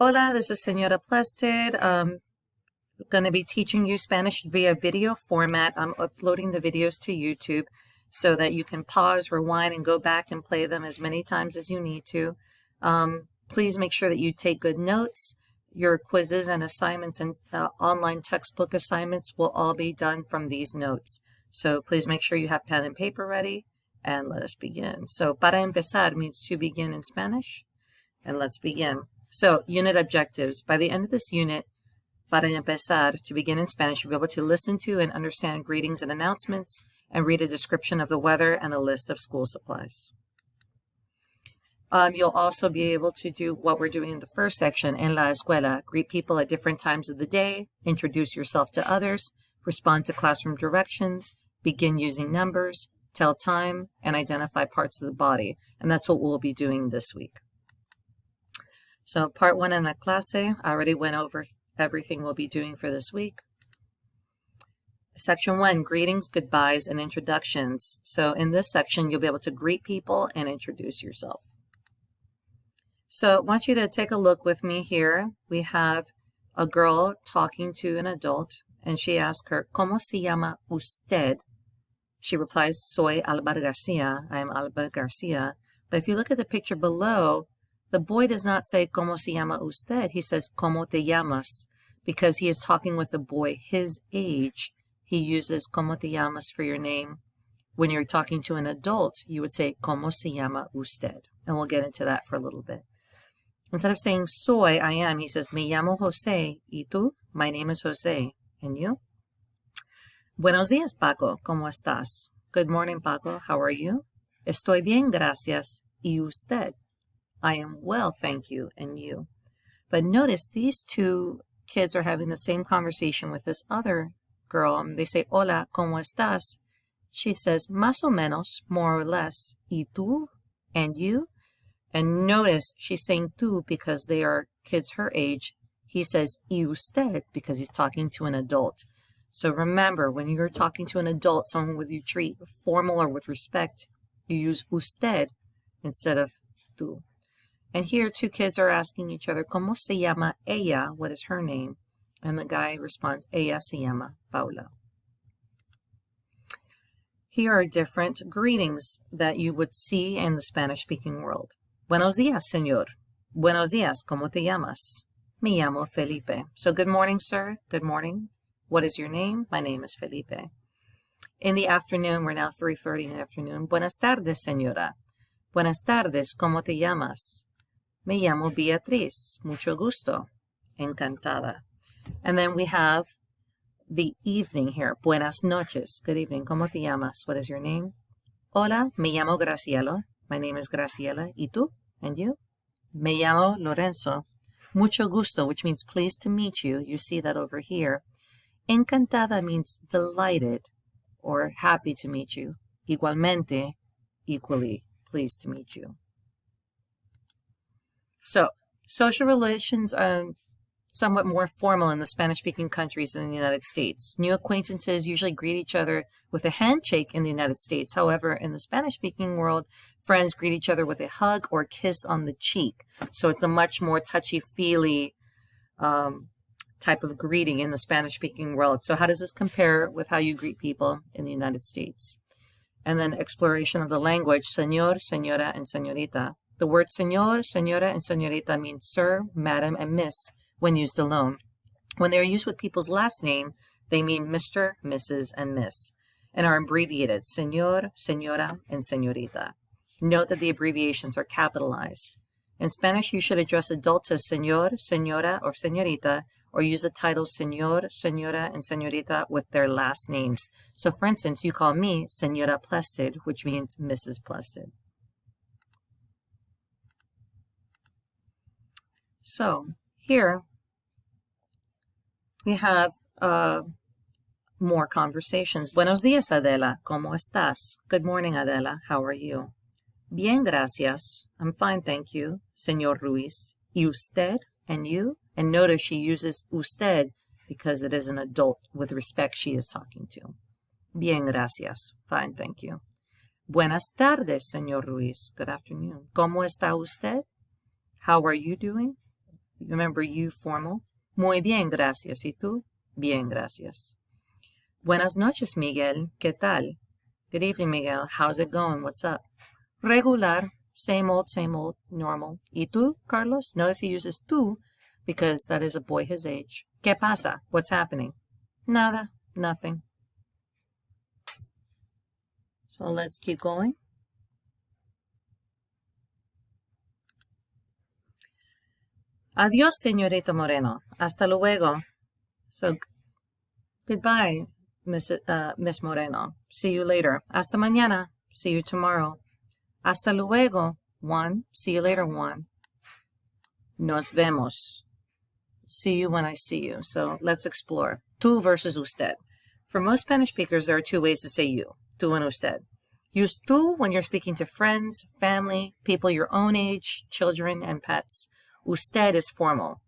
Hola, this is Senora Plested. I'm going to be teaching you Spanish via video format. I'm uploading the videos to YouTube so that you can pause, rewind, and go back and play them as many times as you need to. Please make sure that you take good notes. Your quizzes and assignments and online textbook assignments will all be done from these notes. So please make sure you have pen and paper ready, and let us begin. So, para empezar means to begin in Spanish, and let's begin. So, unit objectives. By the end of this unit, para empezar, to begin in Spanish, you'll be able to listen to and understand greetings and announcements, and read a description of the weather and a list of school supplies. You'll also be able to do what we're doing in the first section, en la escuela. Greet people at different times of the day, introduce yourself to others, respond to classroom directions, begin using numbers, tell time, and identify parts of the body. And that's what we'll be doing this week. So part one in la clase, I already went over everything we'll be doing for this week. Section 1, greetings, goodbyes, and introductions. So in this section, you'll be able to greet people and introduce yourself. So I want you to take a look with me here. We have a girl talking to an adult, and she asks her, ¿Cómo se llama usted? She replies, Soy Albert Garcia. I am Albert Garcia. But if you look at the picture below, the boy does not say, ¿Cómo se llama usted? He says, ¿Cómo te llamas? Because he is talking with a boy his age. He uses ¿Cómo te llamas for your name. When you're talking to an adult, you would say, ¿Cómo se llama usted? And we'll get into that for a little bit. Instead of saying soy, I am, he says, Me llamo José. ¿Y tú? My name is José. And you? Buenos días, Paco. ¿Cómo estás? Good morning, Paco. How are you? Estoy bien, gracias. ¿Y usted? I am well, thank you, and you. But notice these two kids are having the same conversation with this other girl. They say, Hola, ¿cómo estás? She says, Más o menos, more or less. ¿Y tú? And you? And notice she's saying tú because they are kids her age. He says, ¿Y usted? Because he's talking to an adult. So remember, when you're talking to an adult, someone with you treat formal or with respect, you use usted instead of tú. And here, two kids are asking each other, ¿Cómo se llama ella? What is her name? And the guy responds, Ella se llama Paula. Here are different greetings that you would see in the Spanish-speaking world. Buenos días, señor. Buenos días, ¿cómo te llamas? Me llamo Felipe. So good morning, sir. Good morning. What is your name? My name is Felipe. In the afternoon, we're now 3:30 in the afternoon. Buenas tardes, señora. Buenas tardes, ¿cómo te llamas? Me llamo Beatriz. Mucho gusto. Encantada. And then we have the evening here. Buenas noches. Good evening. ¿Cómo te llamas? What is your name? Hola, me llamo Graciela. My name is Graciela. ¿Y tú? And you? Me llamo Lorenzo. Mucho gusto, which means pleased to meet you. You see that over here. Encantada means delighted or happy to meet you. Igualmente, equally pleased to meet you. So, social relations are somewhat more formal in the Spanish-speaking countries than the United States. New acquaintances usually greet each other with a handshake in the United States. However, in the Spanish-speaking world, friends greet each other with a hug or kiss on the cheek. So it's a much more touchy-feely type of greeting in the Spanish-speaking world. So how does this compare with how you greet people in the United States? And then exploration of the language, señor, señora, and señorita. The word señor, señora, and señorita mean sir, madam, and miss when used alone. When they are used with people's last name, they mean Mr., Mrs., and Miss, and are abbreviated, señor, señora, and señorita. Note that the abbreviations are capitalized. In Spanish, you should address adults as señor, señora, or señorita, or use the titles señor, señora, and señorita with their last names. So, for instance, you call me Señora Plested, which means Mrs. Plested. So, here we have more conversations. Buenos días, Adela. ¿Cómo estás? Good morning, Adela. How are you? Bien, gracias. I'm fine, thank you. Señor Ruiz. ¿Y usted? And you? And notice she uses usted because it is an adult with respect she is talking to. Bien, gracias. Fine, thank you. Buenas tardes, señor Ruiz. Good afternoon. ¿Cómo está usted? How are you doing? Remember, you formal. Muy bien, gracias. ¿Y tú? Bien, gracias. Buenas noches, Miguel. ¿Qué tal? Good evening, Miguel. How's it going? What's up? Regular. Same old, normal. ¿Y tú, Carlos? Notice he uses tú because that is a boy his age. ¿Qué pasa? What's happening? Nada. Nothing. So let's keep going. Adiós, señorita Moreno. Hasta luego. So, goodbye, Miss Moreno. See you later. Hasta mañana. See you tomorrow. Hasta luego, Juan. See you later, Juan. Nos vemos. See you when I see you. So let's explore. Tú versus usted. For most Spanish speakers, there are two ways to say you. Tú and usted. Use tú when you're speaking to friends, family, people your own age, children, and pets. Usted is formal.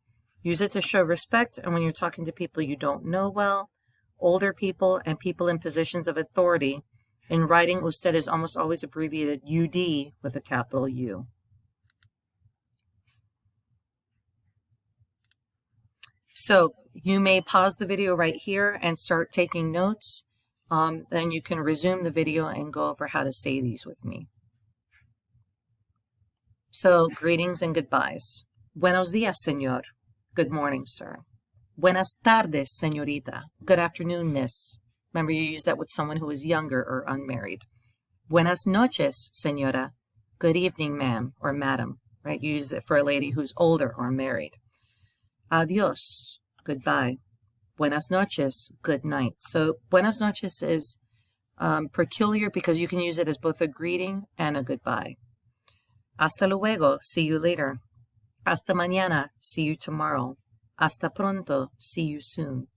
Use it to show respect and when you're talking to people you don't know well, older people, and people in positions of authority. In writing, usted is almost always abbreviated UD with a capital U. So you may pause the video right here and start taking notes. Then you can resume the video and go over how to say these with me. So greetings and goodbyes. Buenos días, señor. Good morning, sir. Buenas tardes, señorita. Good afternoon, miss. Remember, you use that with someone who is younger or unmarried. Buenas noches, señora. Good evening, ma'am or madam. Right? You use it for a lady who's older or married. Adiós. Goodbye. Buenas noches. Good night. So buenas noches is peculiar because you can use it as both a greeting and a goodbye. Hasta luego. See you later. Hasta mañana. See you tomorrow. Hasta pronto. See you soon.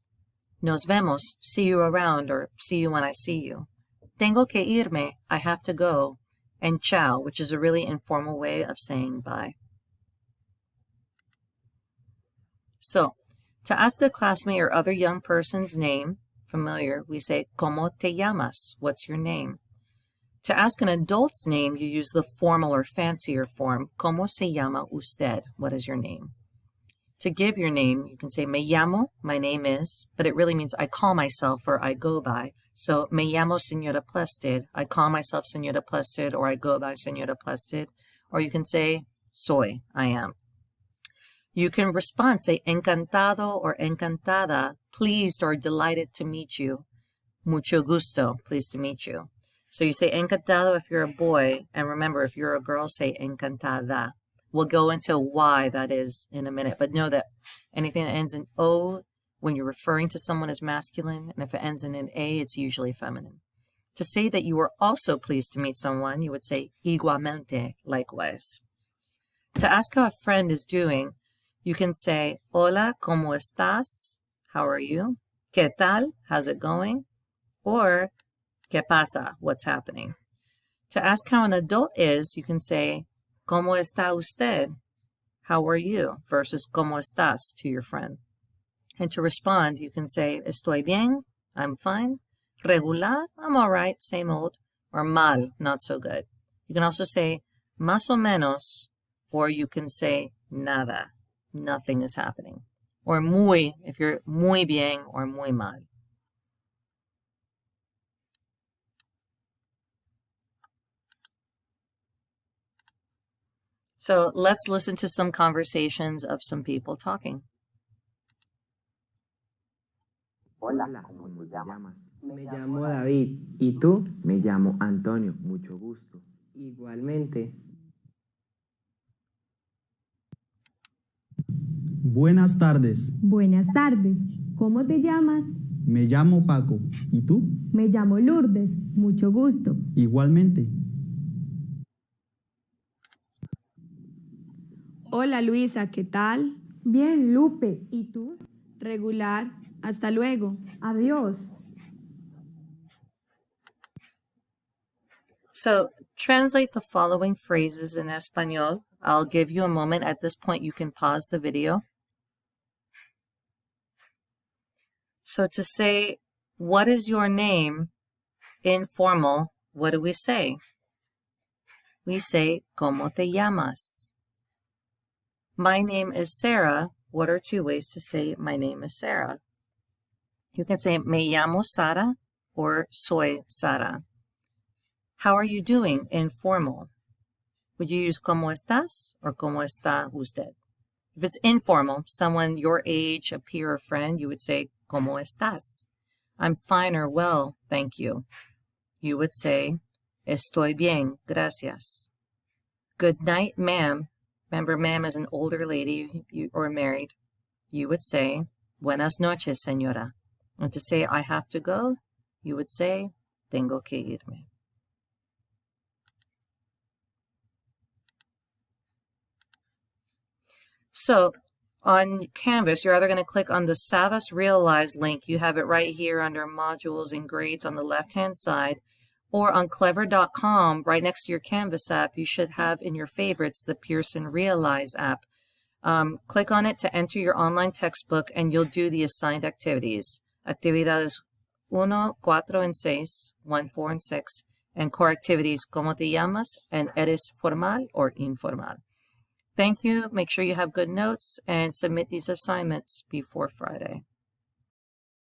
Nos vemos. See you around or see you when I see you. Tengo que irme. I have to go. And ciao, which is a really informal way of saying bye. So, to ask a classmate or other young person's name, familiar, we say, ¿Cómo te llamas? What's your name? To ask an adult's name, you use the formal or fancier form, ¿Cómo se llama usted? What is your name? To give your name, you can say, Me llamo, my name is, but it really means I call myself or I go by. So, Me llamo Señora Plested, I call myself Señora Plested, or I go by Señora Plested. Or you can say, Soy, I am. You can respond, say encantado or encantada, pleased or delighted to meet you. Mucho gusto, pleased to meet you. So you say encantado if you're a boy, and remember, if you're a girl, say encantada. We'll go into why that is in a minute, but know that anything that ends in O, when you're referring to someone as masculine, and if it ends in an A, it's usually feminine. To say that you were also pleased to meet someone, you would say igualmente, likewise. To ask how a friend is doing, you can say, Hola, ¿cómo estás? How are you? ¿Qué tal? How's it going? Or, ¿Qué pasa? What's happening? To ask how an adult is, you can say, ¿Cómo está usted? How are you? Versus ¿Cómo estás? To your friend. And to respond, you can say, Estoy bien, I'm fine. Regular, I'm all right, same old. Or mal, not so good. You can also say, más o menos, or you can say, nada. Nothing is happening. Or muy, if you're muy bien or muy mal. So let's listen to some conversations of some people talking. Hola, ¿cómo te llamas? Me llamo David. ¿Y tú? Me llamo Antonio. Mucho gusto. Igualmente. Buenas tardes. Buenas tardes. ¿Cómo te llamas? Me llamo Paco. ¿Y tú? Me llamo Lourdes. Mucho gusto. Igualmente. Hola Luisa, ¿qué tal? Bien, Lupe. ¿Y tú? Regular. Hasta luego. Adiós. So translate the following phrases in Espanol. I'll give you a moment. At this point, you can pause the video. So to say, what is your name? Informal, what do we say? We say, ¿Cómo te llamas? My name is Sarah. What are two ways to say my name is Sarah? You can say me llamo Sara or soy Sara. How are you doing? Informal. Would you use ¿Cómo estás? Or ¿Cómo está usted? If it's informal, someone your age, a peer or friend, you would say ¿Cómo estás? I'm fine or well, thank you. You would say Estoy bien, gracias. Good night, ma'am. Remember, ma'am is an older lady or married. You would say Buenas noches, señora. And to say I have to go, you would say Tengo que irme. So on Canvas, you're either going to click on the Savas Realize link. You have it right here under Modules and Grades on the left-hand side. Or on Clever.com, right next to your Canvas app, you should have in your favorites the Pearson Realize app. Click on it to enter your online textbook, and you'll do the assigned activities. Actividades 1, 4, and 6, 1, 4, and 6, and core activities ¿Cómo te llamas? And ¿Eres formal or informal? Thank you. Make sure you have good notes and submit these assignments before Friday.